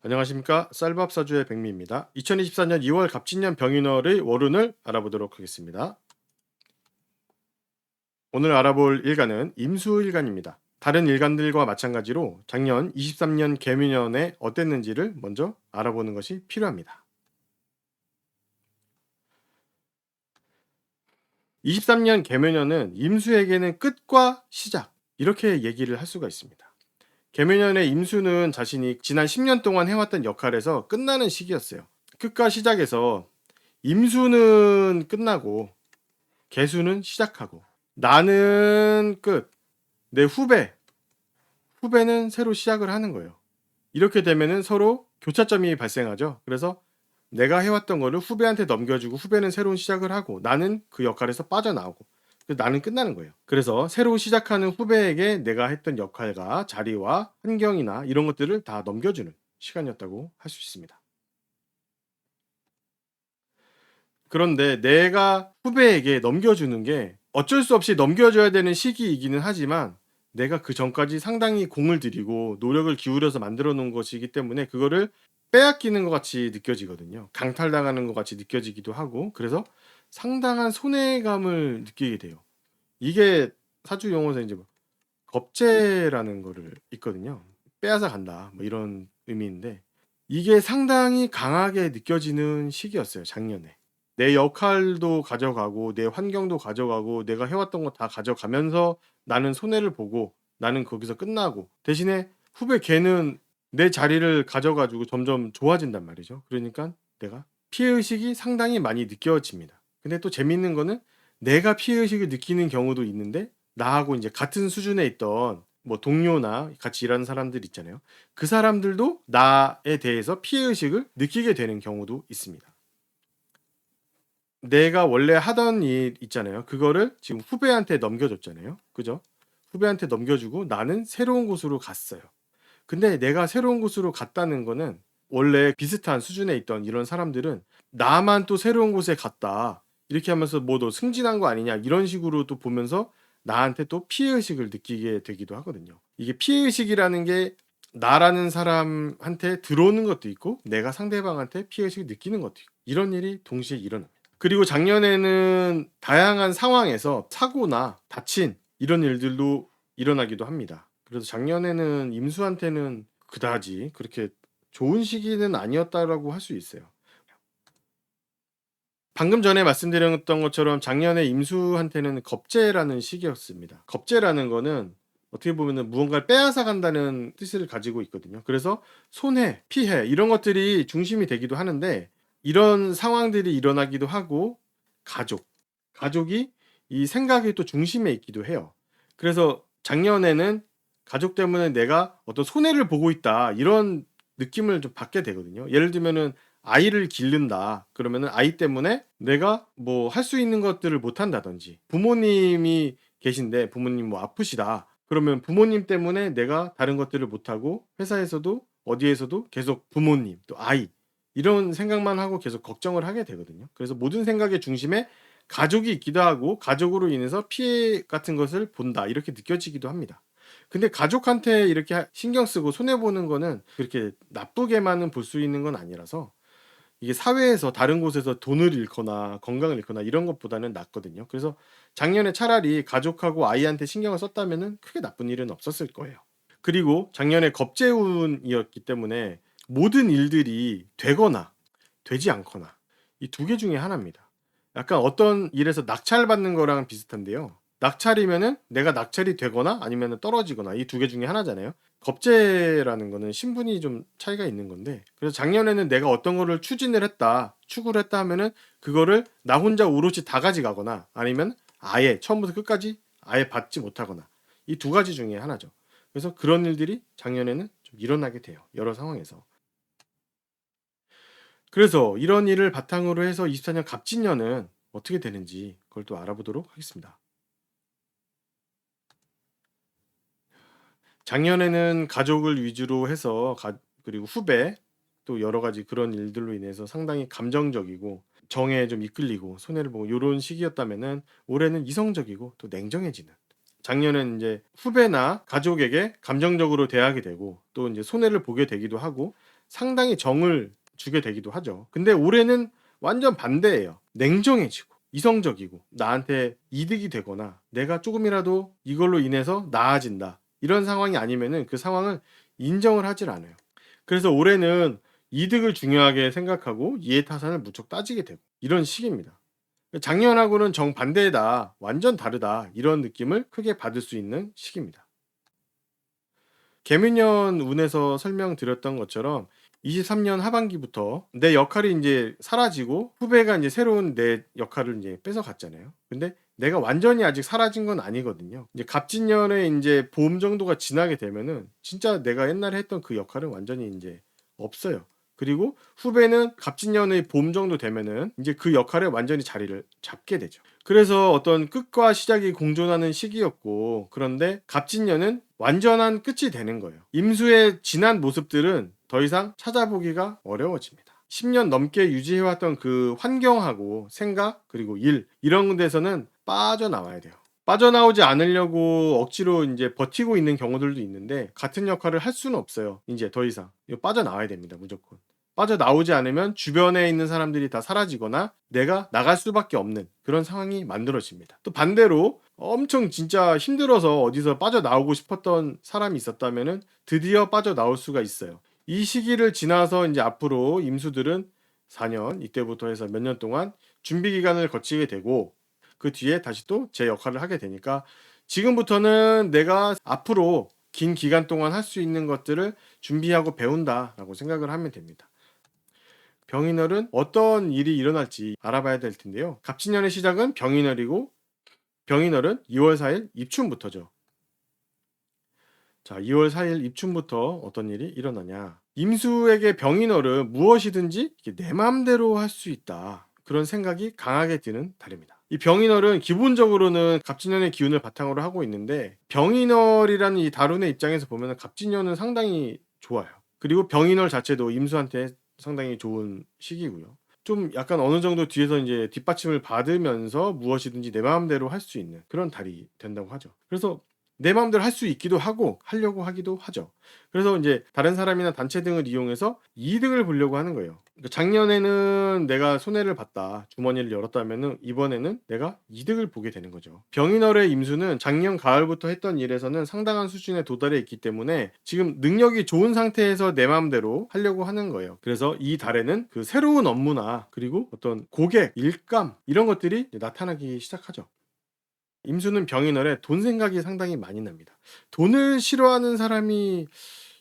안녕하십니까. 쌀밥사주의 백미입니다. 2024년 2월 갑진년 병인월의 월운을 알아보도록 하겠습니다. 오늘 알아볼 일간은 임수일간입니다. 다른 일간들과 마찬가지로 작년 23년 개묘년에 어땠는지를 먼저 알아보는 것이 필요합니다. 23년 개묘년은 임수에게는 끝과 시작, 이렇게 얘기를 할 수가 있습니다. 개묘년의 임수는 자신이 지난 10년 동안 해왔던 역할에서 끝나는 시기였어요. 끝과 시작에서 임수는 끝나고 개수는 시작하고, 나는 끝, 내 후배는 새로 시작을 하는 거예요. 이렇게 되면은 서로 교차점이 발생하죠. 그래서 내가 해왔던 거를 후배한테 넘겨주고 후배는 새로운 시작을 하고 나는 그 역할에서 빠져나오고, 나는 끝나는 거예요. 그래서 새로 시작하는 후배에게 내가 했던 역할과 자리와 환경이나 이런 것들을 다 넘겨주는 시간이었다고 할 수 있습니다. 그런데 내가 후배에게 넘겨주는 게 어쩔 수 없이 넘겨줘야 되는 시기이기는 하지만, 내가 그 전까지 상당히 공을 들이고 노력을 기울여서 만들어 놓은 것이기 때문에 그거를 빼앗기는 것 같이 느껴지거든요. 강탈당하는 것 같이 느껴지기도 하고, 그래서 상당한 손해감을 느끼게 돼요. 이게 사주 용어에서 이제 뭐 겁재라는 거를 있거든요. 빼앗아 간다, 뭐 이런 의미인데, 이게 상당히 강하게 느껴지는 시기였어요, 작년에. 내 역할도 가져가고 내 환경도 가져가고 내가 해왔던 거 다 가져가면서 나는 손해를 보고 나는 거기서 끝나고, 대신에 후배 걔는 내 자리를 가져가지고 점점 좋아진단 말이죠. 그러니까 내가 피해의식이 상당히 많이 느껴집니다. 근데 또 재밌는 거는 내가 피해의식을 느끼는 경우도 있는데, 나하고 이제 같은 수준에 있던 뭐 동료나 같이 일하는 사람들 있잖아요. 그 사람들도 나에 대해서 피해의식을 느끼게 되는 경우도 있습니다. 내가 원래 하던 일 있잖아요. 그거를 지금 후배한테 넘겨줬잖아요. 그죠? 후배한테 넘겨주고 나는 새로운 곳으로 갔어요. 근데 내가 새로운 곳으로 갔다는 거는 원래 비슷한 수준에 있던 이런 사람들은 나만 또 새로운 곳에 갔다, 이렇게 하면서 뭐 너 승진한 거 아니냐 이런 식으로 또 보면서 나한테 또 피해의식을 느끼게 되기도 하거든요. 이게 피해의식이라는 게 나라는 사람한테 들어오는 것도 있고 내가 상대방한테 피해의식을 느끼는 것도 있고, 이런 일이 동시에 일어납니다. 그리고 작년에는 다양한 상황에서 사고나 다친 이런 일들도 일어나기도 합니다. 그래서 작년에는 임수한테는 그다지 그렇게 좋은 시기는 아니었다라고 할 수 있어요. 방금 전에 말씀드렸던 것처럼 작년에 임수한테는 겁재라는 시기였습니다. 겁재라는 거는 어떻게 보면은 무언가를 빼앗아 간다는 뜻을 가지고 있거든요. 그래서 손해, 피해 이런 것들이 중심이 되기도 하는데, 이런 상황들이 일어나기도 하고 가족, 가족이 이 생각의 또 중심에 있기도 해요. 그래서 작년에는 가족 때문에 내가 어떤 손해를 보고 있다, 이런 느낌을 좀 받게 되거든요. 예를 들면은 아이를 기른다 그러면은 아이 때문에 내가 뭐 할 수 있는 것들을 못 한다든지, 부모님이 계신데 부모님 뭐 아프시다 그러면 부모님 때문에 내가 다른 것들을 못 하고, 회사에서도 어디에서도 계속 부모님 또 아이 이런 생각만 하고 계속 걱정을 하게 되거든요. 그래서 모든 생각의 중심에 가족이 있기도 하고 가족으로 인해서 피해 같은 것을 본다, 이렇게 느껴지기도 합니다. 근데 가족한테 이렇게 신경 쓰고 손해 보는 거는 그렇게 나쁘게만은 볼 수 있는 건 아니라서, 이게 사회에서 다른 곳에서 돈을 잃거나 건강을 잃거나 이런 것보다는 낫거든요. 그래서 작년에 차라리 가족하고 아이한테 신경을 썼다면은 크게 나쁜 일은 없었을 거예요. 그리고 작년에 겁재운이었기 때문에 모든 일들이 되거나 되지 않거나, 이 두 개 중에 하나입니다. 약간 어떤 일에서 낙찰받는 거랑 비슷한데요. 낙찰이면은 내가 낙찰이 되거나 아니면은 떨어지거나, 이 두 개 중에 하나잖아요. 겁재라는 거는 신분이 좀 차이가 있는 건데, 그래서 작년에는 내가 어떤 거를 추진을 했다, 추구를 했다 하면은 그거를 나 혼자 오롯이 다 가져가거나 아니면 아예 처음부터 끝까지 아예 받지 못하거나, 이 두 가지 중에 하나죠. 그래서 그런 일들이 작년에는 좀 일어나게 돼요. 여러 상황에서. 그래서 이런 일을 바탕으로 해서 24년 갑진년은 어떻게 되는지 그걸 또 알아보도록 하겠습니다. 작년에는 가족을 위주로 해서 그리고 후배 또 여러 가지 그런 일들로 인해서 상당히 감정적이고 정에 좀 이끌리고 손해를 보고 요런 시기였다면은, 올해는 이성적이고 또 냉정해지는, 작년엔 이제 후배나 가족에게 감정적으로 대하게 되고 또 이제 손해를 보게 되기도 하고 상당히 정을 주게 되기도 하죠. 근데 올해는 완전 반대예요. 냉정해지고 이성적이고 나한테 이득이 되거나 내가 조금이라도 이걸로 인해서 나아진다, 이런 상황이 아니면은 그 상황을 인정을 하질 않아요. 그래서 올해는 이득을 중요하게 생각하고 이해타산을 무척 따지게 되고 이런 시기입니다. 작년하고는 정반대다, 완전 다르다, 이런 느낌을 크게 받을 수 있는 시기입니다. 개미년 운에서 설명드렸던 것처럼 23년 하반기부터 내 역할이 이제 사라지고 후배가 이제 새로운 내 역할을 이제 뺏어갔잖아요. 근데 내가 완전히 아직 사라진 건 아니거든요. 이제 갑진년에 이제 봄 정도가 지나게 되면은 진짜 내가 옛날에 했던 그 역할은 완전히 이제 없어요. 그리고 후배는 갑진년의 봄 정도 되면은 이제 그 역할에 완전히 자리를 잡게 되죠. 그래서 어떤 끝과 시작이 공존하는 시기였고, 그런데 갑진년은 완전한 끝이 되는 거예요. 임수의 지난 모습들은 더 이상 찾아보기가 어려워집니다. 10년 넘게 유지해왔던 그 환경하고 생각, 그리고 일, 이런 데서는 빠져나와야 돼요. 빠져나오지 않으려고 억지로 이제 버티고 있는 경우들도 있는데, 같은 역할을 할 수는 없어요. 이제 더 이상 이거 빠져나와야 됩니다. 무조건. 빠져나오지 않으면 주변에 있는 사람들이 다 사라지거나 내가 나갈 수밖에 없는 그런 상황이 만들어집니다. 또 반대로 엄청 진짜 힘들어서 어디서 빠져나오고 싶었던 사람이 있었다면은 드디어 빠져나올 수가 있어요. 이 시기를 지나서 이제 앞으로 임수들은 4년, 이때부터 해서 몇 년 동안 준비 기간을 거치게 되고, 그 뒤에 다시 또 제 역할을 하게 되니까 지금부터는 내가 앞으로 긴 기간 동안 할 수 있는 것들을 준비하고 배운다라고 생각을 하면 됩니다. 병인월은 어떤 일이 일어날지 알아봐야 될 텐데요. 갑진년의 시작은 병인월이고, 병인월은 2월 4일 입춘부터죠. 자, 2월 4일 입춘부터 어떤 일이 일어나냐. 임수에게 병인월은 무엇이든지 내 마음대로 할 수 있다, 그런 생각이 강하게 드는 달입니다. 이 병인월은 기본적으로는 갑진년의 기운을 바탕으로 하고 있는데, 병인월이라는 이 달운의 입장에서 보면 갑진년은 상당히 좋아요. 그리고 병인월 자체도 임수한테 상당히 좋은 시기고요. 좀 약간 어느 정도 뒤에서 이제 뒷받침을 받으면서 무엇이든지 내 마음대로 할 수 있는 그런 달이 된다고 하죠. 그래서 내 마음대로 할 수 있기도 하고 하려고 하기도 하죠. 그래서 이제 다른 사람이나 단체 등을 이용해서 이득을 보려고 하는 거예요. 그러니까 작년에는 내가 손해를 봤다, 주머니를 열었다면은 이번에는 내가 이득을 보게 되는 거죠. 병인월의 임수는 작년 가을부터 했던 일에서는 상당한 수준에 도달해 있기 때문에 지금 능력이 좋은 상태에서 내 마음대로 하려고 하는 거예요. 그래서 이 달에는 그 새로운 업무나 그리고 어떤 고객, 일감, 이런 것들이 나타나기 시작하죠. 임수는 병인월에 돈 생각이 상당히 많이 납니다. 돈을 싫어하는 사람이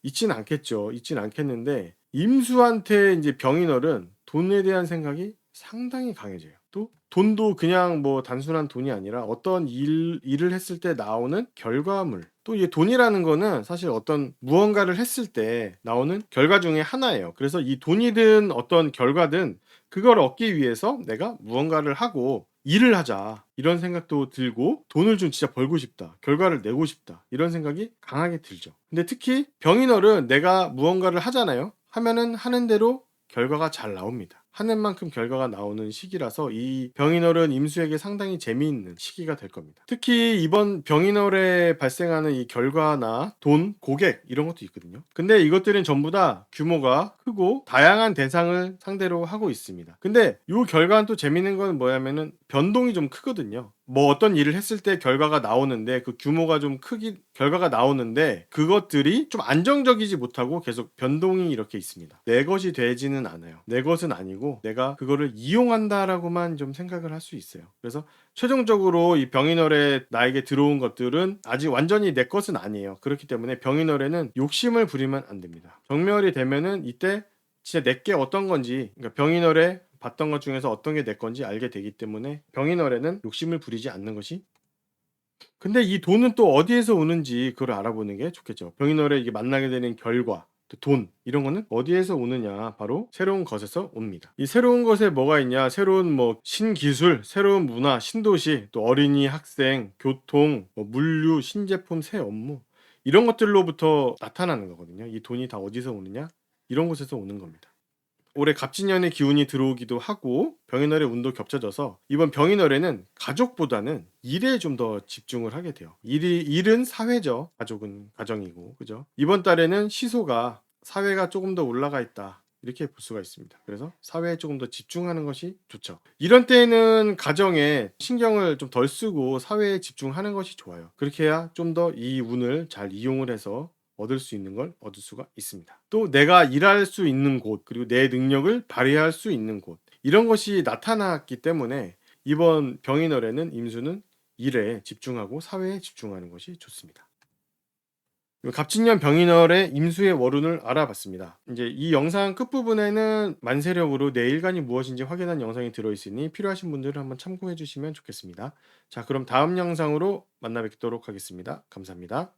있진 않겠죠. 있진 않겠는데, 임수한테 이제 병인월은 돈에 대한 생각이 상당히 강해져요. 또 돈도 그냥 뭐 단순한 돈이 아니라 어떤 일을 했을 때 나오는 결과물, 또 이 돈이라는 거는 사실 어떤 무언가를 했을 때 나오는 결과 중에 하나예요. 그래서 이 돈이든 어떤 결과든 그걸 얻기 위해서 내가 무언가를 하고 일을 하자, 이런 생각도 들고, 돈을 좀 진짜 벌고 싶다, 결과를 내고 싶다, 이런 생각이 강하게 들죠. 근데 특히 병인월은 내가 무언가를 하잖아요. 하면은 하는 대로 결과가 잘 나옵니다. 하는 만큼 결과가 나오는 시기라서 이 병인월은 임수에게 상당히 재미있는 시기가 될 겁니다. 특히 이번 병인월에 발생하는 이 결과나 돈, 고객, 이런 것도 있거든요. 근데 이것들은 전부 다 규모가 크고 다양한 대상을 상대로 하고 있습니다. 근데 이 결과는 또 재미있는 건 뭐냐면은 변동이 좀 크거든요. 뭐 어떤 일을 했을 때 결과가 나오는데 그 규모가 좀 크기, 결과가 나오는데 그것들이 좀 안정적이지 못하고 계속 변동이 이렇게 있습니다. 내 것이 되지는 않아요. 내 것은 아니고 내가 그거를 이용한다라고만 좀 생각을 할 수 있어요. 그래서 최종적으로 이 병인월에 나에게 들어온 것들은 아직 완전히 내 것은 아니에요. 그렇기 때문에 병인월에는 욕심을 부리면 안 됩니다. 정멸이 되면은 이때 진짜 내게 어떤 건지, 그러니까 병인월에 봤던 것 중에서 어떤 게 내 건지 알게 되기 때문에 병인월에는 욕심을 부리지 않는 것이. 근데 이 돈은 또 어디에서 오는지 그걸 알아보는 게 좋겠죠. 병인월에 이게 만나게 되는 결과, 또 돈, 이런 거는 어디에서 오느냐, 바로 새로운 것에서 옵니다. 이 새로운 것에 뭐가 있냐, 새로운 뭐 신기술, 새로운 문화, 신도시, 또 어린이, 학생, 교통, 뭐 물류, 신제품, 새 업무, 이런 것들로부터 나타나는 거거든요. 이 돈이 다 어디서 오느냐, 이런 곳에서 오는 겁니다. 올해 갑진년의 기운이 들어오기도 하고 병인월의 운도 겹쳐져서 이번 병인월에는 가족보다는 일에 좀 더 집중을 하게 돼요. 일은 사회죠. 가족은 가정이고, 그죠? 이번 달에는 시소가 사회가 조금 더 올라가 있다. 이렇게 볼 수가 있습니다. 그래서 사회에 조금 더 집중하는 것이 좋죠. 이런 때에는 가정에 신경을 좀 덜 쓰고 사회에 집중하는 것이 좋아요. 그렇게 해야 좀 더 이 운을 잘 이용을 해서 얻을 수 있는 걸 얻을 수가 있습니다. 또 내가 일할 수 있는 곳, 그리고 내 능력을 발휘할 수 있는 곳, 이런 것이 나타났기 때문에 이번 병인월에는 임수는 일에 집중하고 사회에 집중하는 것이 좋습니다. 갑진년 병인월의 임수의 월운을 알아봤습니다. 이제 이 영상 끝부분에는 만세력으로 내 일간이 무엇인지 확인한 영상이 들어있으니 필요하신 분들은 한번 참고해 주시면 좋겠습니다. 자, 그럼 다음 영상으로 만나 뵙도록 하겠습니다. 감사합니다.